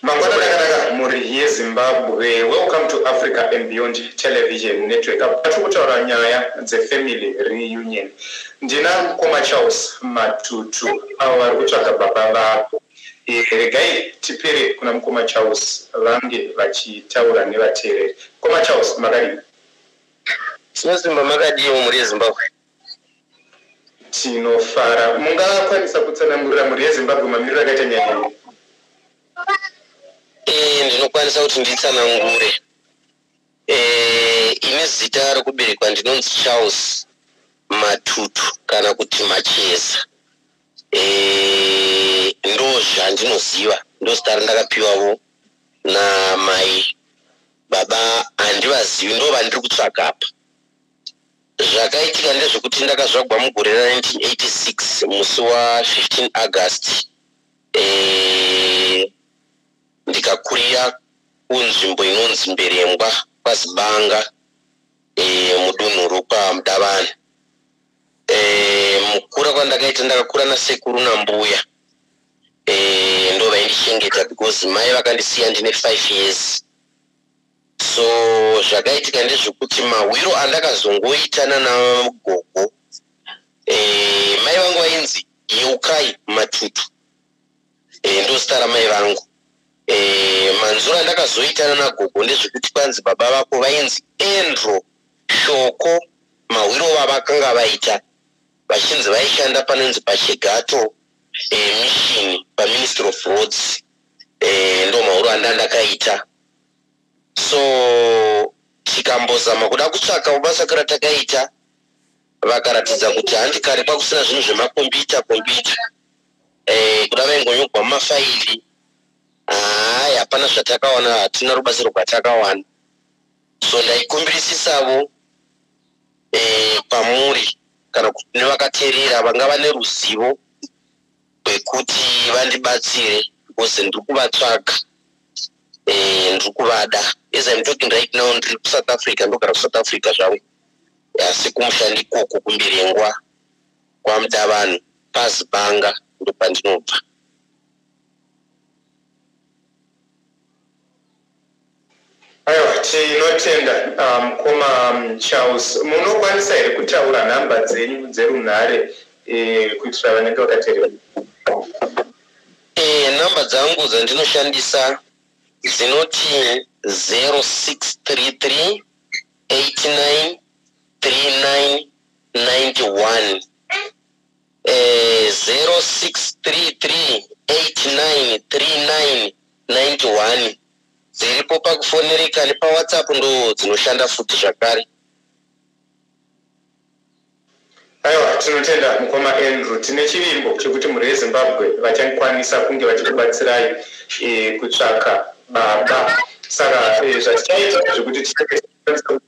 Mangwana muri yeZimbabwe. Welcome to Africa and Beyond Television Network. Atukutaura nyaya family reunion. Ndina Mkoma Charles Matutu avo vari kutsvaga baba vavo. Regai tipere kuna Mkoma Charles vange vachitaura nevateereri. Mkoma Charles makadini? Sinosimba makadini muri yeZimbabwe. Tinofara. Mungakwanisa kutsanangurira muri yeZimbabwe mamiriro akaita nyaya? Ndinokwanisa kuti nditsanangure. Ine zita rokuberekwa ndinonzi Charles Matutu kana kuti Macheza. Ndo zvandinoziva, ndo zita randakapiwawo namai. Baba handivazivi, ndo vandiri kutsvaga apa. Zvakaitika ndezvekuti ndakazvagwa mugore ra1986 musi wa15 August. Ndikakurira kunzvimbo inonzi Mberengwa kwaZibanga mudunhu rokwaMudavana. Mukura kwandakaita ndakakura nasekuru nambuya. Ndo vaindichengeta because mai vakandisiya ndine 5 years. So zvakaitika ndezvekuti mawiro andakazongoitana nagogo. Mai vangu vainzi Yeukai Matutu. Ndo zita ramai vangu. Manzura ndakazoitana nagogo ndezvekuti kwanzi baba vako vainzi Andrew Shoko. Mawiro vavakanga vaita vachinzi vaishanda panonzi paChigato mission paMinistry of Roads. Ndo mawiro andakaita. So tikambozama kuda kutsvaka basa ratakaita vakaratidza kuti handikare kwakusina zvinhu zvemakombiyuta kuda vaingonyogwa mumafaili. Hapana zvatakawana, hatina rubatsiro rwatakawana. So ndaikumbirisisavo pamuri kana kuti nevakateerera vangava neruzivo rwekuti vandibatsire because ndiri kuvatsvaga, ndiri kuvada. As I'm talking right now, ndiri kuSouth Africa, ndogara kuSouth Africa zvavo. Asi kumushanda ikoko kuMberengwa kwaMudavana paZibanga ndo pandinobva. Aiwa, tinotenda Mkoma Charles. Munokwanisa here kutaura nhamba dzenyu dzerunhare kuitira vanenge vakateerera? Nhamba dzangu dzandinoshandisa dzinoti 0633 89 39 91. 0633 89 39 91. Dziripo pakufonereka nepaWhatsApp ndo dzinoshanda futi zvakare. Aiwa, tinotenda Mkoma Andrew. Tine chivimbo chekuti muri yeZimbabwe vachakwanisa kunge vachikubatsirai kutsvaka baba. Saka zvatichaita zvekuti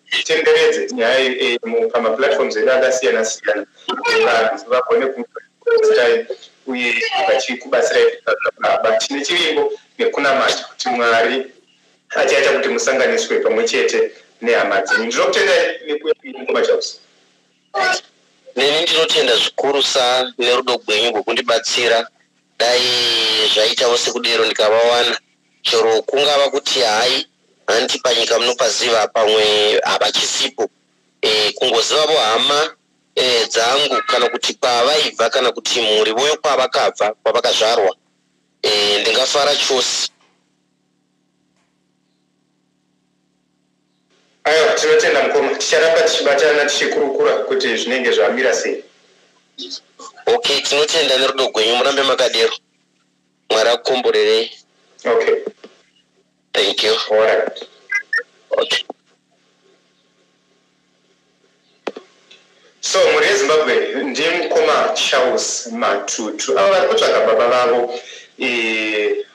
titenderedze nyaya pamaplatforms edu akasiyana-siyana vanhu vagone kubatsirai uye vachikubatsirai kutsvaka baba. Tine chivimbo nekunamata kuti Mwari achaita kuti musanganiswe pamwe chete nehama dzenyu. Ndinokutenda Mkoma Charles. Neni ndinotenda zvikuru nerudo rwenyu rwokundibatsira. Dai zvaitawo sekudero ndikavawana, chero kungava kuti hai handi panyika munopaziva pamwe havachisipo, kungozivavo hama dzangu kana kuti kwavaibva kana kuti mhuri voyo kwavakabva kwavakazvarwa, ndingafara chose. Aiwa, tinotenda Mkoma. Ticharamba tichibatana tichikurukura kuti zvinenge zvamira sei. Okay, tinotenda nerudo rwenyu, murambe makadero. Mwari akukomborerei. Okay. Thank you. All right. Okay. So muri yeZimbabwe ndi Mkoma Charles Matutu. Ava vari kutsvaga baba vavo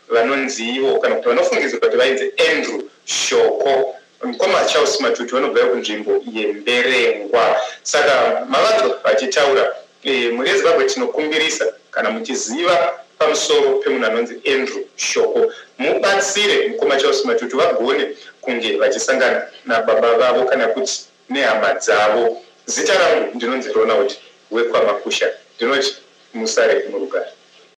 vanonzi ivo kana kuti vanofungidzwa kuti vainzi Andrew Shoko. Mkoma Charles Matutu vanobva kunzvimbo yeMberengwa. Saka mavanzo vachitaura muri yeZimbabwe tinokumbirisa kana muchiziva pamusoro pemunhu anonzi Andrew Shoko, mubatsire Mkoma Charles Matutu vagone kunge vachisangana nababa vavo kana kuti nehama dzavo. Zita rangu ndinonzi Ronald wekwamakusha. Ndinoti musare murugare.